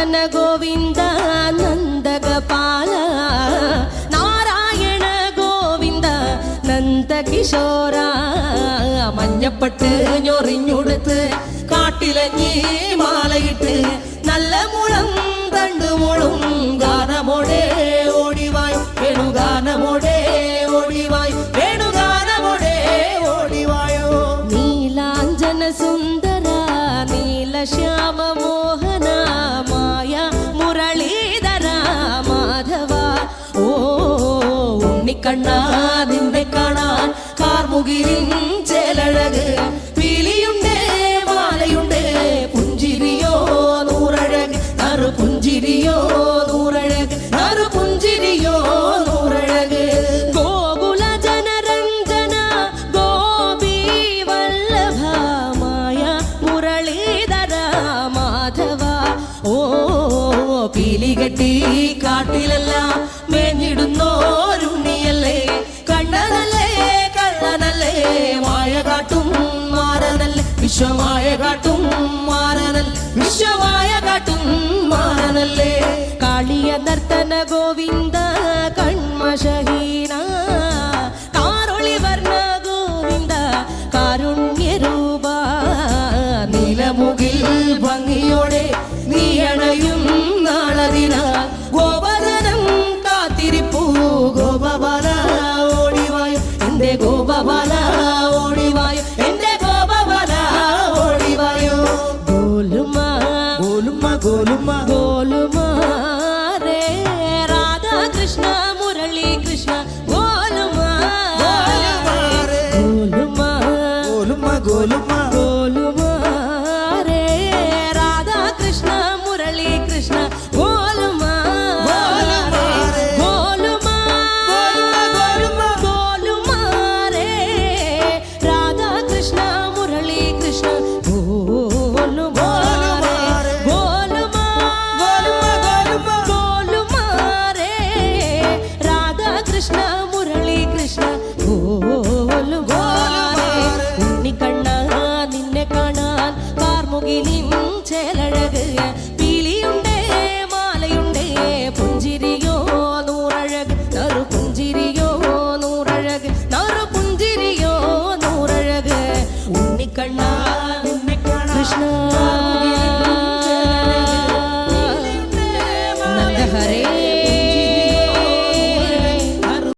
നർത്തന ഗോവിന്ദ നന്ദഗപാല നാരായണ ഗോവിന്ദ നന്ദകിശോര മഞ്ഞപ്പെട്ട് ഞൊറിഞ്ഞുടുത്ത് കാട്ടിലഞ്ഞി മാലയിട്ട് നല്ല മുളം തണ്ടുമുളും ഗാനമോടെ ഓടിവായ് വേണുഗാനമോടെ ഓടിവായ് വേണുഗാനമോടെ ഓടിവായോ നീലാഞ്ജന സുന്ദര നീലശ്യാമ മോഹന മായ മുരളീധര മാധവ ഓ ഉണ്ണിക്കണ്ണാ നിന്നെ കാണാൻ കാർമുകിലിൻ ചേലഴക് പീലിയുണ്ട് മാലയുണ്ട് പുഞ്ചിരിയോ നൂറഴക് നറു പുഞ്ചിരിയോ നൂറഴക് നറു പുഞ്ചിരിയോ നൂറഴക് ഗോകുല ജനരഞ്ജന ഗോപി വല്ലഭ മായ മുരളീധര മാധവ ഓ പീലികെട്ടി കാട്ടിലെല്ലാം മേഞ്ഞിടുന്നോരുണ്ണിയല്ലേ കണ്ണനല്ലേ കള്ളനല്ലേ മായ കാട്ടും മാറനല്ലേ വിശ്വമായ കാട്ടും മാറനൽ വിശ്വമായ കാട്ടും മാറനല്ലേ കാളിയ നർത്തന ഗോവിന്ദ കൺമശഹീന കാരൊളി വർണ്ണ ഗോവിന്ദ കാരുണ്യരൂപ നീലമുകിൽ ഭംഗിയോടെ നീ അണയും നാളതിന ഗോപദനം കാത്തിരിപ്പൂ ഗോപബാല ഓടിവായു എന്റെ ഗോപബാല ഓടിവായു എന്റെ ഗോപബാല ഓടിവായു ഗോലുമ ഗോലുമ ഗോലുമ ഗോലുമ രേ രാധാ കൃഷ്ണ മുരളി കൃഷ്ണ ഗോലുമ ഗോലുമ ഗോലുമ ഗോലുമ ഗോലുമ രേ രാധാ കൃഷ്ണ മുരളി കൃഷ്ണ ഗോലുമ ഗോലുമ ഗോലുമ രേ രാധാ കൃഷ്ണ മുരളി കൃഷ്ണ ഗോലുമ ഗോലുമ ഗോലുമ രേ രാധാ കൃഷ്ണ മുരളി കൃഷ്ണ ഗോലുമ ഉണ്ണിക്കണ്ണ നിന്നെ കാണാൻ കാർമുകിലിൻ ചേലഴക്